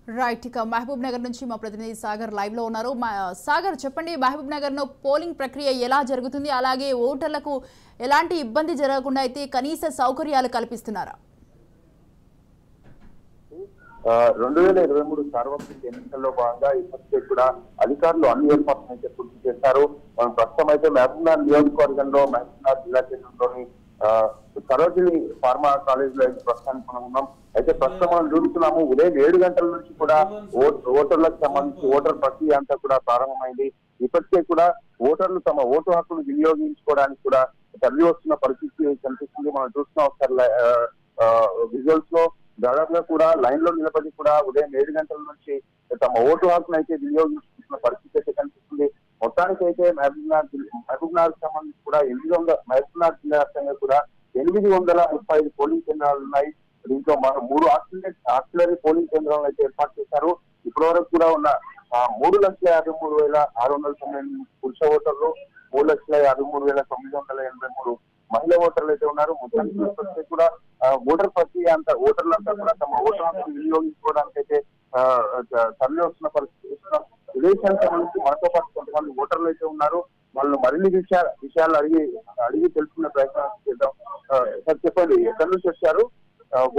Right. ఇక మహబూబ్ నగర్ నుంచి మా ప్రతినిధి సాగర్ లైవ్ లో ఉన్నారు. సాగర్ చెప్పండి, మహబూబ్ నగర్ లో పోలింగ్ ప్రక్రియ ఎలా జరుగుతుంది, అలాగే ఓటర్లకు ఎలాంటి ఇబ్బంది జరగకుండా అయితే కనీస సౌకర్యాలు కల్పిస్తున్నారా? 2023 సార్వత్రిక ఎన్నికల్లో భాగంగా ఇప్పటికే కూడా అధికారులు అన్ని ఏర్పాట్లను అయితే పూర్తి చేశారు. మనం ప్రస్తుతం అయితే మహబూబ్నగర్ నియోజకవర్గంలో మహబూబ్నగర్ జిల్లా కేంద్రంలోని సరోజిని ఫార్మా కాలేజ్ లో అయితే ప్రస్తుతానికి మనం ఉన్నాం. అయితే ప్రస్తుతం మనం చూస్తున్నాము, ఉదయం 7 గంటల నుంచి కూడా ఓటర్లకు సంబంధించి ఓటర్ ప్రక్రియ అంతా కూడా ప్రారంభమైంది. ఇప్పటికే కూడా ఓటర్లు తమ ఓటు హక్కును వినియోగించుకోవడానికి కూడా తరలి వస్తున్న పరిస్థితి కనిపిస్తుంది. మనం చూస్తున్నాం ఒకసారి విజువల్స్ లో దాదాపుగా కూడా లైన్ లో నిలబడి కూడా ఉదయం 7 గంటల నుంచి తమ ఓటు హక్కును అయితే వినియోగించుకుంటున్న పరిస్థితి అయితే కనిపిస్తుంది. మొత్తానికి అయితే మహబూబ్నగర్ సంబంధించి కూడా మహబూబ్నగర్ జిల్లా వ్యాప్తంగా కూడా 835 పోలింగ్ కేంద్రాలు ఉన్నాయి. దీంట్లో మనం 3 ఆక్సిలరీ పోలింగ్ కేంద్రాలను అయితే ఏర్పాటు చేశారు. ఇప్పటి వరకు కూడా ఉన్న 3,53,698 పురుష ఓటర్లు, 3,53,983 మహిళా ఓటర్లు అయితే ఉన్నారు. మొత్తానికి కూడా ఓటర్ ప్రక్రియ అంతా ఓటర్లంతా కూడా తమ ఓటర్ హక్కును వినియోగించుకోవడానికి అయితే తరలి వస్తున్న పరిస్థితి. విదేశానికి సంబంధించి మనతో పాటు కొంతమంది ఓటర్లు అయితే ఉన్నారు. వాళ్ళు మరిన్ని విషయాలు అడిగి తెలుసుకునే ప్రయత్నం చేద్దాం. సార్ చెప్పండి, ఎక్కడి నుంచి వచ్చారు?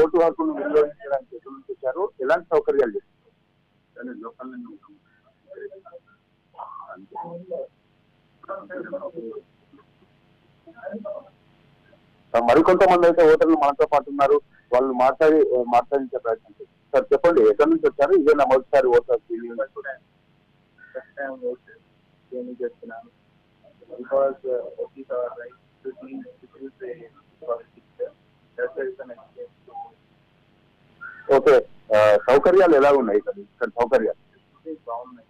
ఓటు హక్కును వినియోగించడానికి ఎక్కడి నుంచి వచ్చారు? ఎలాంటి సౌకర్యాలు మరికొంతమంది అయితే ఓటర్లు మనతో పాటు ఉన్నారు. వాళ్ళు మాట్లాడించే ప్రయత్నం చేస్తారు. సార్ చెప్పండి, ఎక్కడి నుంచి వచ్చారు? ఇదే నా మొదటిసారి ఓటర్ చేస్తున్నాను. ఓకే, సౌకర్యాలు ఎలా ఉన్నాయి ఇక్కడ? సౌకర్యాలు బాగున్నాయి.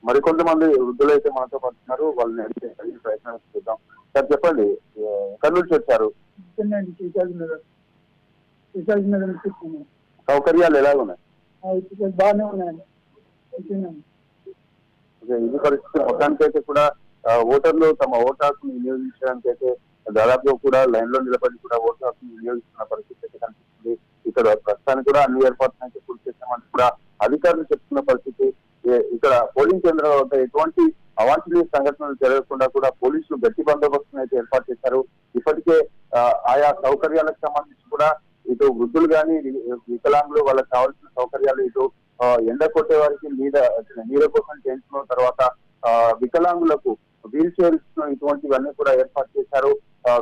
మరికొంతమంది వృద్ధులు అయితే మనతో పడుతున్నారు. వాళ్ళని అడిగే ప్రయత్నం చేద్దాం. సార్ చెప్పండి, ఎక్కడి నుంచి వచ్చారు? సౌకర్యాలు ఎలా ఉన్నాయి? బాగానే ఉన్నాయండి. ఇది పరిస్థితి. మొత్తానికి అయితే కూడా ఓటర్లు తమ ఓటు హక్కును వినియోగించడానికి అయితే దాదాపుగా కూడా లైన్ లో నిలబడి కూడా ఓటు హక్కును వినియోగిస్తున్న పరిస్థితి అయితే కనిపిస్తుంది. ఇక్కడ ప్రస్తుతానికి కూడా అన్ని ఏర్పాట్లు అయితే పూర్తి చేస్తామని కూడా అధికారులు చెప్తున్న పరిస్థితి. ఇక్కడ పోలింగ్ కేంద్రాల వద్ద ఎటువంటి అవాంఛనీయ సంఘటనలు జరగకుండా కూడా పోలీసులు గట్టి బందోబస్తును అయితే ఏర్పాటు చేశారు. ఇప్పటికే ఆయా సౌకర్యాలకు సంబంధించి కూడా ఇటు వృద్ధులు కానీ వికలాంగులు వాళ్ళకి కావాల్సిన సౌకర్యాలు, ఇటు ఎండ కొట్టే వారికి నీడ కోసం చేయించిన తర్వాత వికలాంగులకు వీల్ చైర్స్ ఇటువంటివన్నీ కూడా ఏర్పాటు చేశారు.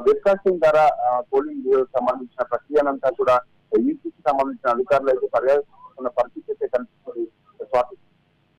వెబ్కాస్టింగ్ ద్వారా పోలింగ్ సంబంధించిన ప్రక్రియనంతా కూడా ఈసీకి సంబంధించిన అధికారులు అయితే పర్యవేక్షిస్తున్న పరిస్థితి